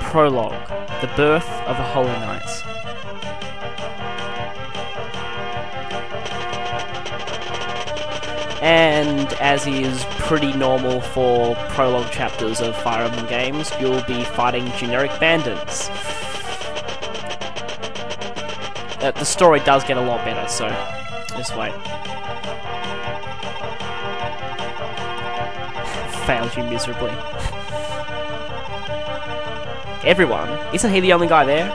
Prologue, the birth of the Holy Knights. And as is pretty normal for prologue chapters of Fire Emblem games, you'll be fighting generic bandits. The story does get a lot better, so just wait. Failed you miserably. Everyone? Isn't he the only guy there?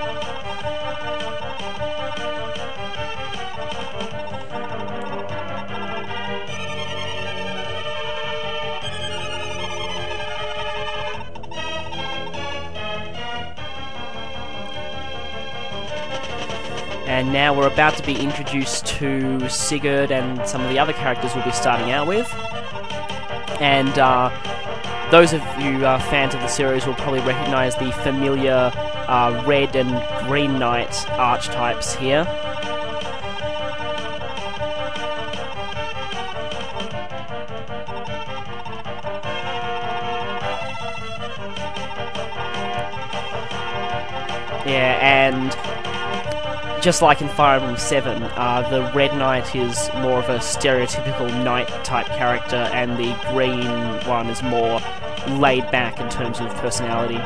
And now we're about to be introduced to Sigurd and some of the other characters we'll be starting out with. And those of you fans of the series will probably recognise the familiar red and green knight archetypes here. Yeah, and just like in Fire Emblem 7, the Red Knight is more of a stereotypical knight-type character, and the green one is more laid back in terms of personality.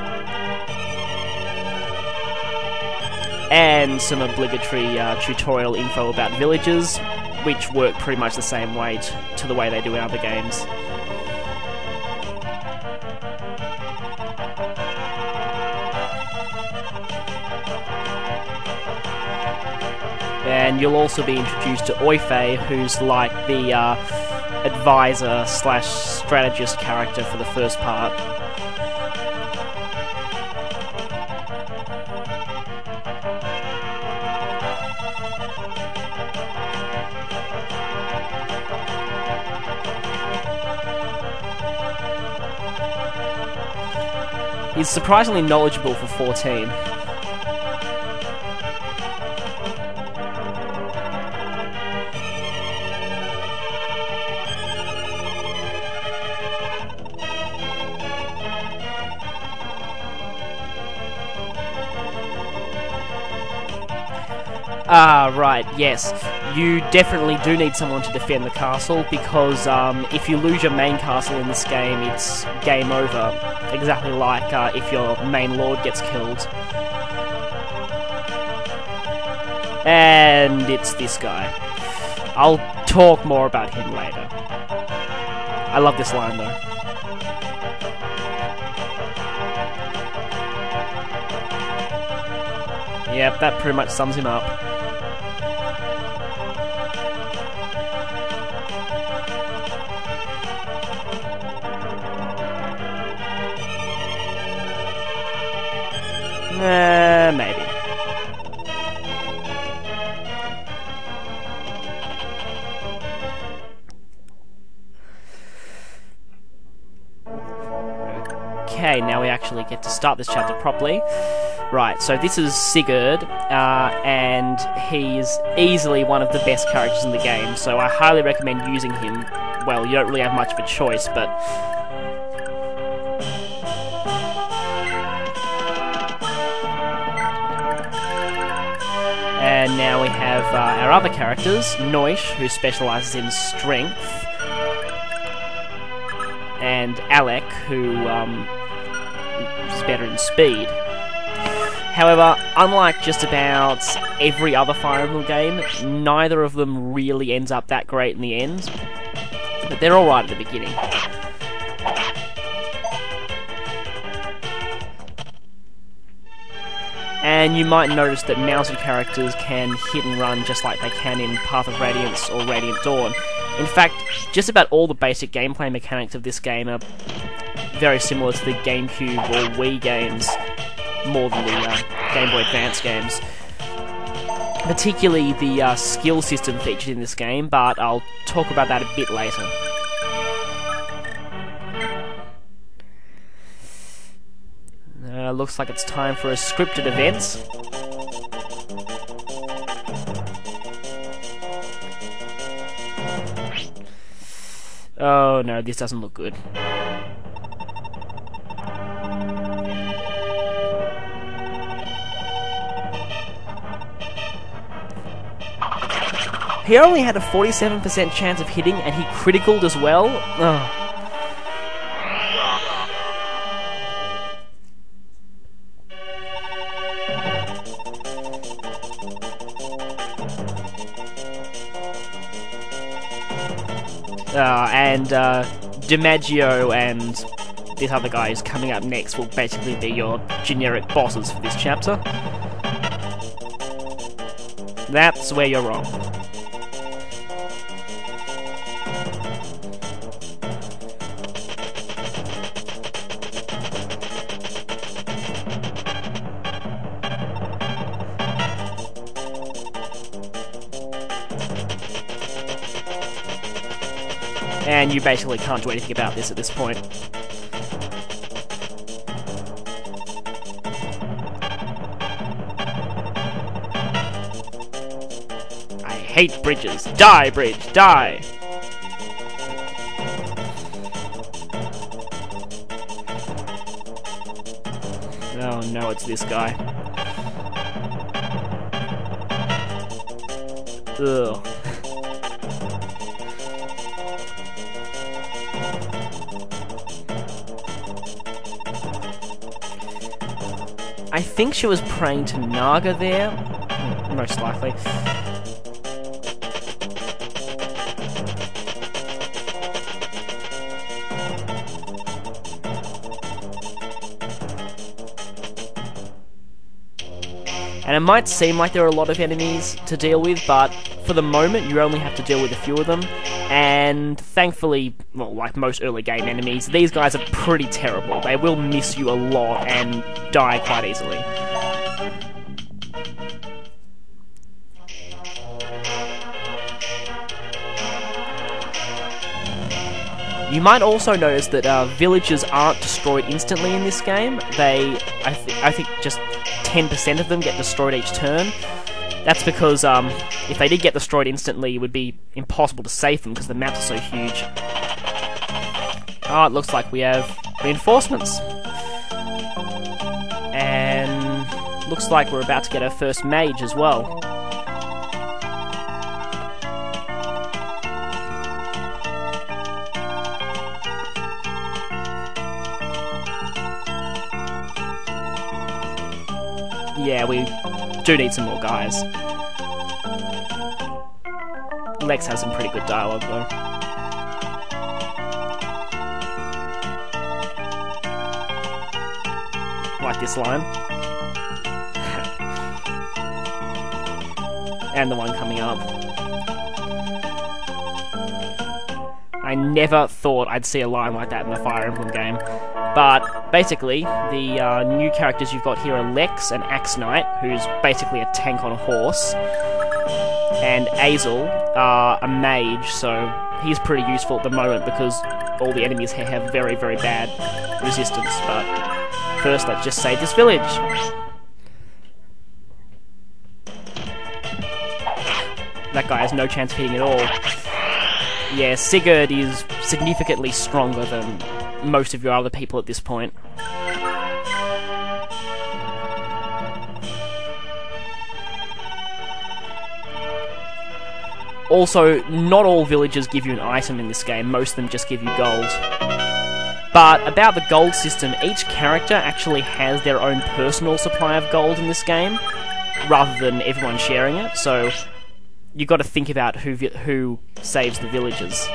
And some obligatory tutorial info about villages, which work pretty much the same way to the way they do in other games. And you'll also be introduced to Oife, who's like the advisor slash strategist character for the first part. He's surprisingly knowledgeable for 14. Right, yes. You definitely do need someone to defend the castle, because if you lose your main castle in this game, it's game over. Exactly like if your main lord gets killed. And it's this guy. I'll talk more about him later. I love this line though. Yep, that pretty much sums him up. Maybe. Okay, now we actually get to start this chapter properly. Right, so this is Sigurd, and he's easily one of the best characters in the game, so I highly recommend using him. Well, you don't really have much of a choice, but and now we have our other characters, Noish, who specialises in strength, and Alec, who is better in speed. However, unlike just about every other Fire Emblem game, neither of them really ends up that great in the end, but they're alright at the beginning. And you might notice that mounted characters can hit and run just like they can in Path of Radiance or Radiant Dawn. In fact, just about all the basic gameplay mechanics of this game are very similar to the GameCube or Wii games, more than the Game Boy Advance games. Particularly the skill system featured in this game, but I'll talk about that a bit later. Looks like it's time for a scripted event. Oh no, this doesn't look good. He only had a 47% chance of hitting, and he criticaled as well. Ugh. And DiMaggio and this other guy who's coming up next will basically be your generic bosses for this chapter. That's where you're wrong. And you basically can't do anything about this at this point. I hate bridges. Die, bridge, die! Oh no, it's this guy. Ugh. I think she was praying to Naga there, most likely. And it might seem like there are a lot of enemies to deal with, but for the moment you only have to deal with a few of them, and thankfully, well, like most early game enemies, these guys are pretty terrible. They will miss you a lot and die quite easily. You might also notice that villages aren't destroyed instantly in this game. I think just 10% of them get destroyed each turn. That's because if they did get destroyed instantly, it would be impossible to save them because the maps are so huge. Oh, it looks like we have reinforcements. And looks like we're about to get our first mage as well. Yeah, we do need some more guys. Lex has some pretty good dialogue though. Like this line. And the one coming up. I never thought I'd see a line like that in a Fire Emblem game. But basically, the new characters you've got here are Lex and Axe Knight, who's basically a tank on a horse, and Azel, a mage, so he's pretty useful at the moment because all the enemies here have very, very bad resistance. But first, let's just save this village. That guy has no chance of hitting at all. Yeah, Sigurd is significantly stronger than most of your other people at this point. Also, not all villages give you an item in this game, most of them just give you gold. But about the gold system, each character actually has their own personal supply of gold in this game, rather than everyone sharing it, so you've got to think about who saves the villages.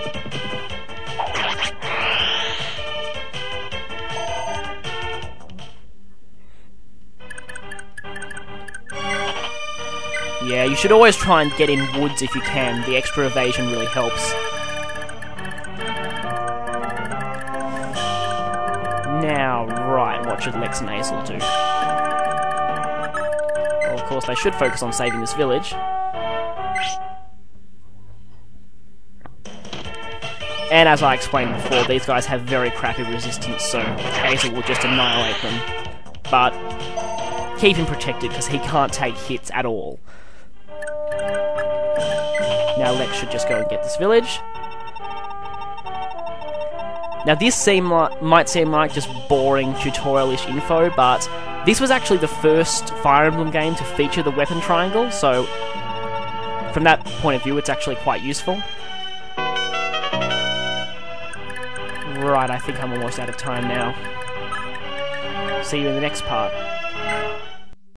Yeah, you should always try and get in woods if you can. The extra evasion really helps. Now, right, what should Lex and Azel do? Well, of course, they should focus on saving this village. And as I explained before, these guys have very crappy resistance, so Azel will just annihilate them. But keep him protected, because he can't take hits at all. Now Lex should just go and get this village. Now this might seem like just boring tutorial-ish info, but this was actually the first Fire Emblem game to feature the weapon triangle, so for from that point of view, it's actually quite useful. Right, I think I'm almost out of time now. See you in the next part.